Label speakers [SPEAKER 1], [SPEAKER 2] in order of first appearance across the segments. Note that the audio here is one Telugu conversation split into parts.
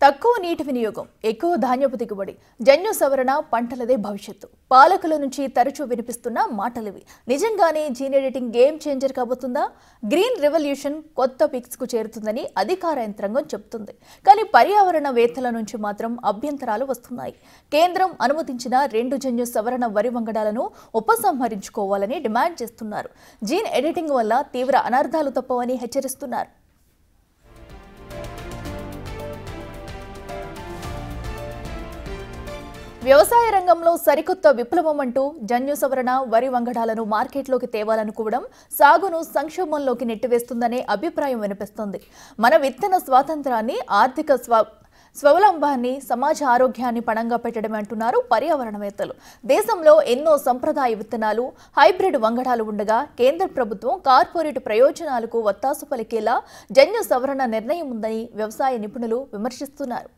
[SPEAKER 1] తక్కువ నీటి వినియోగం, ఎక్కువ ధాన్యపు దిగుబడి, జన్యు సవరణ పంటలదే భవిష్యత్తు. పాలకుల నుంచి తరచూ వినిపిస్తున్న మాటలివి. నిజంగానే జీన్ ఎడిటింగ్ గేమ్ చేంజర్ కాబోతుందా? గ్రీన్ రెవల్యూషన్ కొత్త పిక్స్ కు చేరుతుందని అధికార యంత్రాంగం చెబుతుంది. కానీ పర్యావరణవేత్తల నుంచి మాత్రం అభ్యంతరాలు వస్తున్నాయి. కేంద్రం అనుమతించిన 2 జన్యు సవరణ వరి వంగడాలను ఉపసంహరించుకోవాలని డిమాండ్ చేస్తున్నారు. జీన్ ఎడిటింగ్ వల్ల తీవ్ర అనర్థాలు తప్పవని హెచ్చరిస్తున్నారు. వ్యవసాయ రంగంలో సరికొత్త విప్లవం అంటూ జన్యు సవరణ వరి వంగడాలను మార్కెట్లోకి తేవాలనుకోవడం సాగును సంక్షోభంలోకి నెట్టివేస్తుందనే అభిప్రాయం వినిపిస్తోంది. మన విత్తన స్వాతంత్రాన్ని, ఆర్థిక స్వావలంబనాన్ని, సమాజ ఆరోగ్యాన్ని పణంగా పెట్టడమే అంటున్నారు పర్యావరణవేత్తలు. దేశంలో ఎన్నో సంప్రదాయ విత్తనాలు, హైబ్రిడ్ వంగడాలు ఉండగా కేంద్ర ప్రభుత్వం కార్పొరేట్ ప్రయోజనాలకు వత్తాసు పలికేలా జన్యు సవరణ నిర్ణయం ఉందని వ్యవసాయ నిపుణులు విమర్శిస్తున్నారు.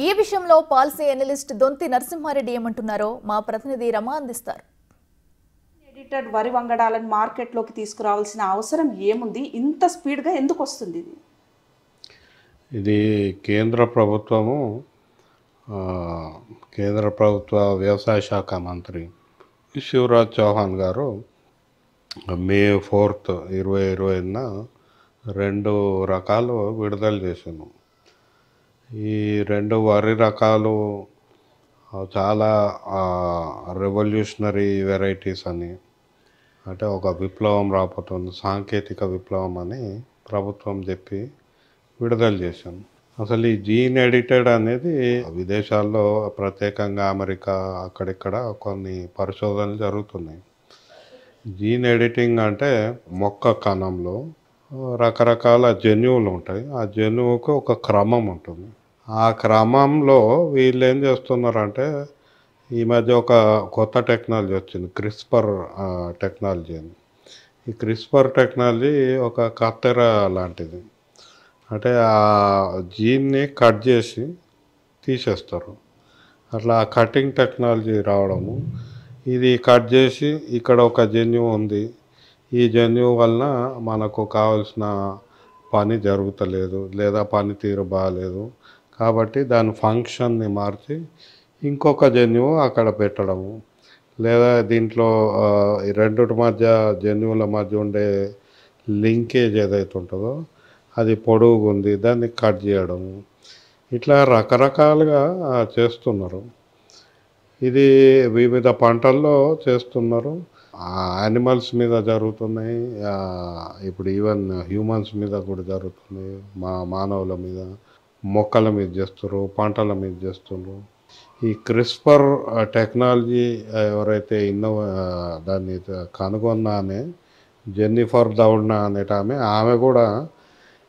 [SPEAKER 1] ఈ విషయంలో పాలసీ అనలిస్ట్ దొంతి నరసింహారెడ్డి ఏమంటున్నారో మా ప్రతినిధి రమా అందిస్తారు.
[SPEAKER 2] ఎడిటెడ్ వరి వంగడాలను మార్కెట్లోకి తీసుకురావాల్సిన అవసరం ఏముంది? ఇంత స్పీడ్గా ఎందుకు వస్తుంది?
[SPEAKER 3] ఇది కేంద్ర ప్రభుత్వ వ్యవసాయ శాఖ మంత్రి శివరాజ్ చౌహాన్ గారు మే 4, 2020న 2 రకాలు విడుదల చేశాను. ఈ 2 వరి రకాలు చాలా రెవల్యూషనరీ వెరైటీస్ అని, అంటే ఒక విప్లవం రాబోతుంది, సాంకేతిక విప్లవం అని ప్రభుత్వం చెప్పి విడుదల చేశాను. అసలు ఈ జీన్ ఎడిటెడ్ అనేది విదేశాల్లో, ప్రత్యేకంగా అమెరికా అక్కడిక్కడ కొన్ని పరిశోధనలు జరుగుతున్నాయి. జీన్ ఎడిటింగ్ అంటే మొక్క కణంలో రకరకాల జన్యువులు ఉంటాయి. ఆ జన్యువుకు ఒక క్రమం ఉంటుంది. ఆ క్రమంలో వీళ్ళు ఏం చేస్తున్నారంటే, ఈ మధ్య ఒక కొత్త టెక్నాలజీ వచ్చింది, క్రిస్పర్ టెక్నాలజీ అని. ఈ క్రిస్పర్ టెక్నాలజీ ఒక కత్తెర లాంటిది. అంటే ఆ జీన్ని కట్ చేసి తీసేస్తారు. అట్లా కటింగ్ టెక్నాలజీ రావడము, ఇది కట్ చేసి ఇక్కడ ఒక జన్యువు ఉంది, ఈ జన్యువు వలన మనకు కావాల్సిన పని జరుగుతలేదు, లేదా పనితీరు బాగాలేదు, కాబట్టి దాని ఫంక్షన్ని మార్చి ఇంకొక జన్యువు అక్కడ పెట్టడము, లేదా దీంట్లో ఈ రెండిటి మధ్య జన్యువుల మధ్య ఉండే లింకేజ్ ఏదైతే ఉంటుందో అది పొడుగుంది, దాన్ని కట్ చేయడము, ఇట్లా రకరకాలుగా చేస్తున్నారు. ఇది వివిధ పంటల్లో చేస్తున్నారు. యానిమల్స్ మీద జరుగుతున్నాయి, ఇప్పుడు ఈవెన్ హ్యూమన్స్ మీద కూడా జరుగుతున్నాయి, మానవుల మీద, మొక్కల మీద చేస్తున్నారు, పంటల మీద చేస్తున్నారు. ఈ క్రిస్పర్ టెక్నాలజీ ఎవరైతే దాన్ని కనుగొన్నానే జెన్నిఫర్ దౌడ్నా అనేట ఆమె కూడా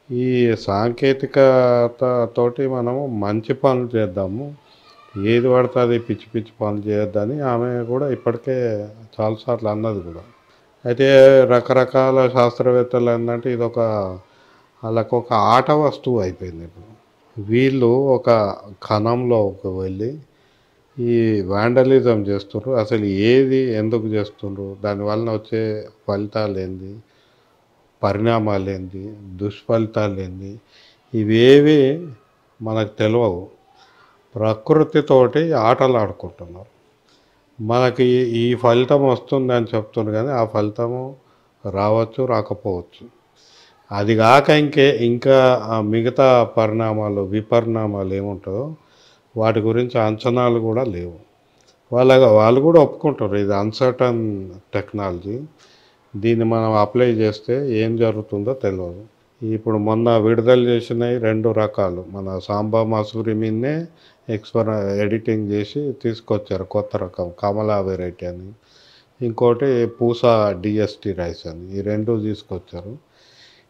[SPEAKER 3] ఈ సాంకేతికత తోటి మనము మంచి పనులు చేద్దాము, ఏది పడుతుంది పిచ్చి పిచ్చి పనులు చేయొద్దని ఆమె కూడా ఇప్పటికే చాలాసార్లు అన్నది కూడా. అయితే రకరకాల శాస్త్రవేత్తలు ఏంటంటే వాళ్ళకు ఒక ఆట వస్తువు అయిపోయింది. ఇప్పుడు వీళ్ళు ఒక కణంలోకి వెళ్ళి ఈ వాండలిజం చేస్తున్నారు. అసలు ఏది ఎందుకు చేస్తున్నారు, దానివల్ల వచ్చే ఫలితాలు ఏంది, పరిణామాలు ఏంది, దుష్ఫలితాలు ఏంది, ఇవేవి మనకు తెలియవు. ప్రకృతితోటి ఆటలు ఆడుకుంటున్నారు. మనకి ఈ ఫలితం వస్తుంది అని చెప్తున్నారు, కానీ ఆ ఫలితము రావచ్చు, రాకపోవచ్చు. అది కాక ఇంకా మిగతా విపరిణామాలు ఏముంటుందో వాటి గురించి అంచనాలు కూడా లేవు. వాళ్ళు కూడా ఒప్పుకుంటారు, ఇది అన్సర్టన్ టెక్నాలజీ, దీన్ని మనం అప్లై చేస్తే ఏం జరుగుతుందో తెలియదు. ఇప్పుడు మొన్న విడుదల చేసినవి 2 రకాలు, మన సాంబా మసూరి మీదనే ఎడిటింగ్ చేసి తీసుకొచ్చారు కొత్త రకం, కమలా వెరైటీ అని, ఇంకోటి పూసా డిఎస్టీ రైస్ అని, ఈ 2 తీసుకొచ్చారు.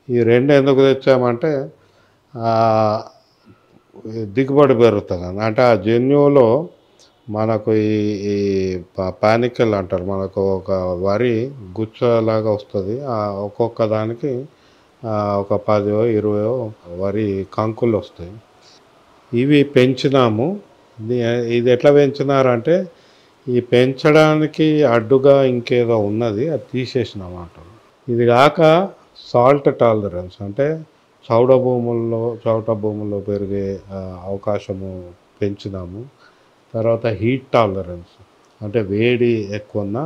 [SPEAKER 3] ఈ 2 ఎందుకు తెచ్చామంటే దిగుబడి పెరుగుతుంది. అంటే ఆ జన్యువులో మనకు ఈ పానికల్ అంటారు, మనకు ఒక వరి గుచ్చలాగా వస్తుంది, ఒక్కొక్క దానికి ఒక 10, 20 వరి కంకులు వస్తాయి. ఇవి పెంచినాము. ఇది ఎట్లా పెంచినారంటే, ఈ పెంచడానికి అడ్డుగా ఇంకేదో ఉన్నది, అది తీసేసినాం అంటారు. ఇది కాక సాల్ట్ టాలరెన్స్ అంటే చౌట భూముల్లో పెరిగే అవకాశము పెంచినాము. తర్వాత హీట్ టాలరెన్స్ అంటే వేడి ఎక్కువన్నా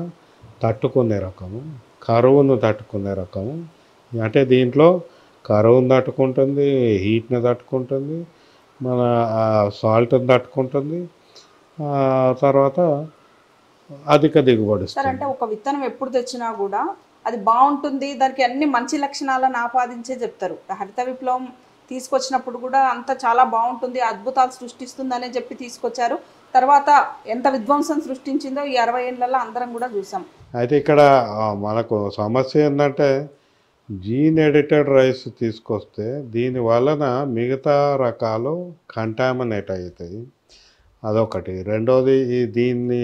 [SPEAKER 3] తట్టుకునే రకము, కరువును తట్టుకునే రకము. అంటే దీంట్లో కరువును తట్టుకుంటుంది, హీట్ని తట్టుకుంటుంది, మన సాల్ట్ని తట్టుకుంటుంది, తర్వాత అధిక దిగుబడి
[SPEAKER 2] సార్ అంటే ఒక విత్తనం ఎప్పుడు తెచ్చినా కూడా అది బాగుంటుంది, దానికి అన్ని మంచి లక్షణాలను ఆపాదించే చెప్తారు. హరిత విప్లవం తీసుకొచ్చినప్పుడు కూడా అంత చాలా బాగుంటుంది, అద్భుతాలు సృష్టిస్తుందనే చెప్పి తీసుకొచ్చారు. తర్వాత ఎంత విధ్వంసం సృష్టించిందో ఈ 60 ఏళ్లలో అందరం కూడా చూసాం.
[SPEAKER 3] అయితే ఇక్కడ మనకు సమస్య ఏంటంటే జీన్ ఎడిటెడ్ రైస్ తీసుకొస్తే దీని వలన మిగతా రకాలు కంటామినేట్ అవుతాయి. అదొకటి. రెండోది దీన్ని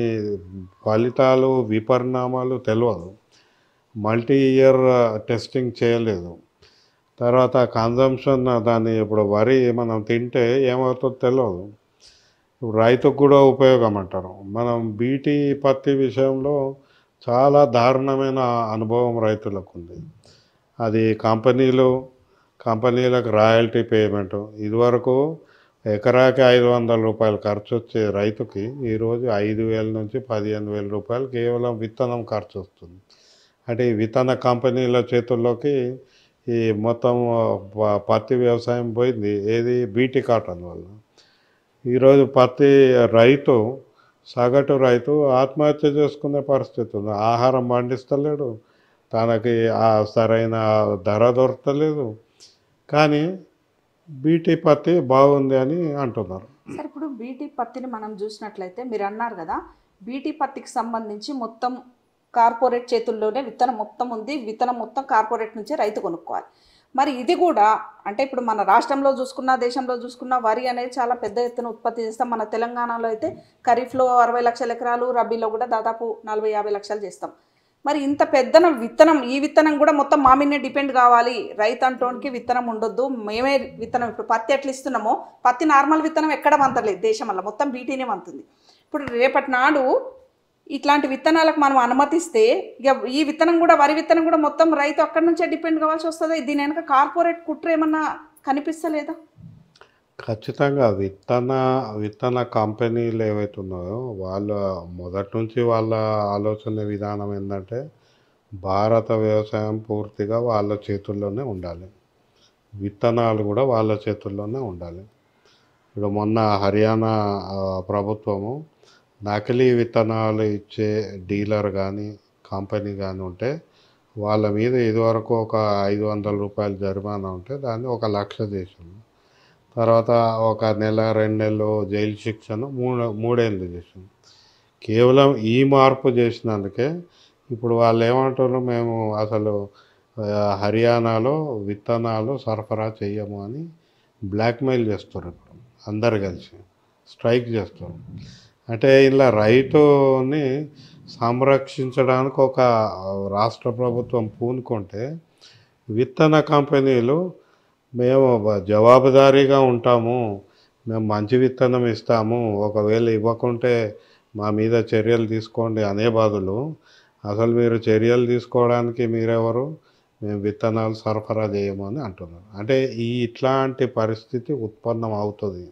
[SPEAKER 3] ఫలితాలు విపరిణామాలు తెలియదు, మల్టీ ఇయర్ టెస్టింగ్ చేయలేదు. తర్వాత కన్జంప్షన్ దాన్ని ఇప్పుడు వరి మనం తింటే ఏమవుతుందో తెలియదు. రైతుకు కూడా ఉపయోగం అంటారు. మనం బీటీ పత్తి విషయంలో చాలా దారుణమైన అనుభవం రైతులకు ఉంది. అది కంపెనీలకు రాయల్టీ పేమెంట్. ఇదివరకు ఎకరాకి 500 రూపాయలు ఖర్చు వచ్చే రైతుకి ఈరోజు 5,000 నుంచి 15,000 రూపాయలు కేవలం విత్తనం ఖర్చు వస్తుంది. అంటే ఈ విత్తన కంపెనీల చేతుల్లోకి ఈ మొత్తం పత్తి వ్యవసాయం పోయింది. ఏది బీటీ కాటన్ వల్ల. ఈరోజు సగటు రైతు ఆత్మహత్య చేసుకునే పరిస్థితి ఉంది. ఆహారం పండిస్తలేడు, తనకి సరైన ధర దొరకలేదు, కానీ బీటీ పత్తి బాగుంది అని అంటున్నారు.
[SPEAKER 2] సార్ ఇప్పుడు బీటీ పత్తిని మనం చూసినట్లయితే మీరు అన్నారు కదా, బీటీ పత్తికి సంబంధించి మొత్తం కార్పొరేట్ చేతుల్లోనే విత్తనం మొత్తం ఉంది, విత్తనం మొత్తం కార్పొరేట్ నుంచే రైతు కొనుక్కోవాలి. మరి ఇది కూడా అంటే ఇప్పుడు మన రాష్ట్రంలో చూసుకున్నా, దేశంలో చూసుకున్నా వరి అనేది చాలా పెద్ద ఎత్తున ఉత్పత్తి చేస్తాం. మన తెలంగాణలో అయితే ఖరీఫ్లో 60 లక్షల ఎకరాలు, రబీలో కూడా దాదాపు 40-50 లక్షలు చేస్తాం. మరి ఇంత పెద్దన విత్తనం, ఈ విత్తనం కూడా మొత్తం మా మీదనే డిపెండ్ కావాలి, రైతు అంటోనికి విత్తనం ఉండొద్దు, మేమే విత్తనం. ఇప్పుడు పత్తి ఎట్లా ఇస్తున్నామో, పత్తి నార్మల్ విత్తనం ఎక్కడ వంతలేదు దేశం వల్ల, మొత్తం బీటీనే వంతుంది. ఇప్పుడు రేపటి నాడు ఇట్లాంటి విత్తనాలకు మనం అనుమతిస్తే ఇక ఈ విత్తనం కూడా, వరి విత్తనం కూడా మొత్తం రైతు అక్కడి నుంచే డిపెండ్ కావాల్సి వస్తుంది. దీని వెనక కార్పొరేట్ కుట్ర ఏమన్నా కనిపిస్తలేదా?
[SPEAKER 3] ఖచ్చితంగా విత్తన కంపెనీలు ఏవైతే ఉన్నాయో వాళ్ళ మొదటి నుంచి వాళ్ళ ఆలోచన విధానం ఏంటంటే భారత వ్యవసాయం పూర్తిగా వాళ్ళ చేతుల్లోనే ఉండాలి, విత్తనాలు కూడా వాళ్ళ చేతుల్లోనే ఉండాలి. ఇప్పుడు మొన్న హర్యానా ప్రభుత్వము నకిలీ విత్తనాలు ఇచ్చే డీలర్ కానీ కంపెనీ కానీ ఉంటే వాళ్ళ మీద ఇదివరకు ఒక 500 రూపాయలు జరిమానా ఉంటే దాన్ని 1,00,000 చేసింది. తర్వాత ఒక నెల 2 నెలలు జైలు శిక్షను 3 ఏళ్ళు చేసింది. కేవలం ఈ మార్పు చేసినందుకే ఇప్పుడు వాళ్ళు ఏమంటారు, మేము అసలు హర్యానాలో విత్తనాలు సరఫరా చెయ్యము అని బ్లాక్మెయిల్ చేస్తారు. ఇప్పుడు అందరు కలిసి స్ట్రైక్ చేస్తారు. అంటే ఇలా రైతుని సంరక్షించడానికి ఒక రాష్ట్ర ప్రభుత్వం పూనుకుంటే విత్తన కంపెనీలు మేము జవాబుదారీగా ఉంటాము, మేము మంచి విత్తనం ఇస్తాము, ఒకవేళ ఇవ్వకుంటే మా మీద చర్యలు తీసుకోండి అనే బదులు అసలు మీరు చర్యలు తీసుకోవడానికి మీరెవరు, మేము విత్తనాలు సరఫరా చేయమని అంటున్నారు. అంటే ఇట్లాంటి పరిస్థితి ఉత్పన్నం అవుతుంది.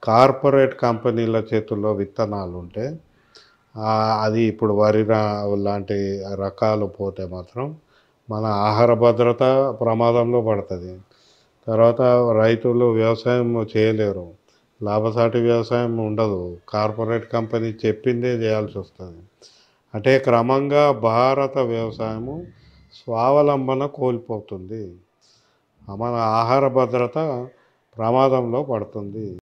[SPEAKER 3] కార్పొరేట్ కంపెనీల చేతుల్లో విత్తనాలు ఉంటే అది ఇప్పుడు వరి లాంటి రకాలు పోతే మాత్రం మన ఆహార భద్రత ప్రమాదంలో పడుతుంది. తర్వాత రైతులు వ్యవసాయం చేయలేరు, లాభసాటి వ్యవసాయం ఉండదు, కార్పొరేట్ కంపెనీ చెప్పిందే చేయాల్సి వస్తుంది. అంటే క్రమంగా భారత వ్యవసాయము స్వావలంబన కోల్పోతుంది, మన ఆహార భద్రత ప్రమాదంలో పడుతుంది.